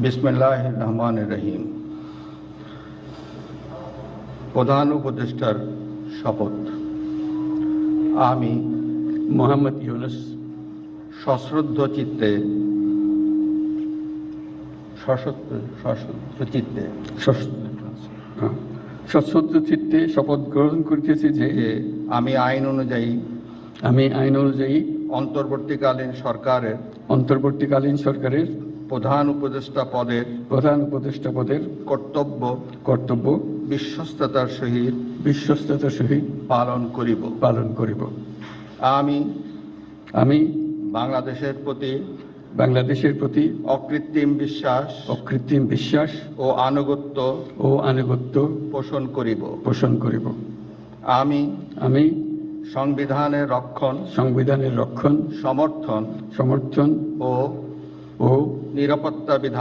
বিসমিল্লাহির রহমানির রহিম। প্রধান উপদেষ্টার শপথ। আমি মোহাম্মদ ইউনুস সশ্রদ্ধ চিত্তে সশ্রদ্ধ চিত্তে শপথ গ্রহণ করিতেছি যে আমি আইন অনুযায়ী অন্তর্বর্তীকালীন সরকারের প্রধান উপদেষ্টা পদের কর্তব্য বিশ্বস্ততার সহিত পালন করিব। আমি বাংলাদেশের প্রতি অকৃত্রিম বিশ্বাস ও আনুগত্য পোষণ করিব। আমি সংবিধানের রক্ষণ, সমর্থন ও নিরাপত্তা বিধান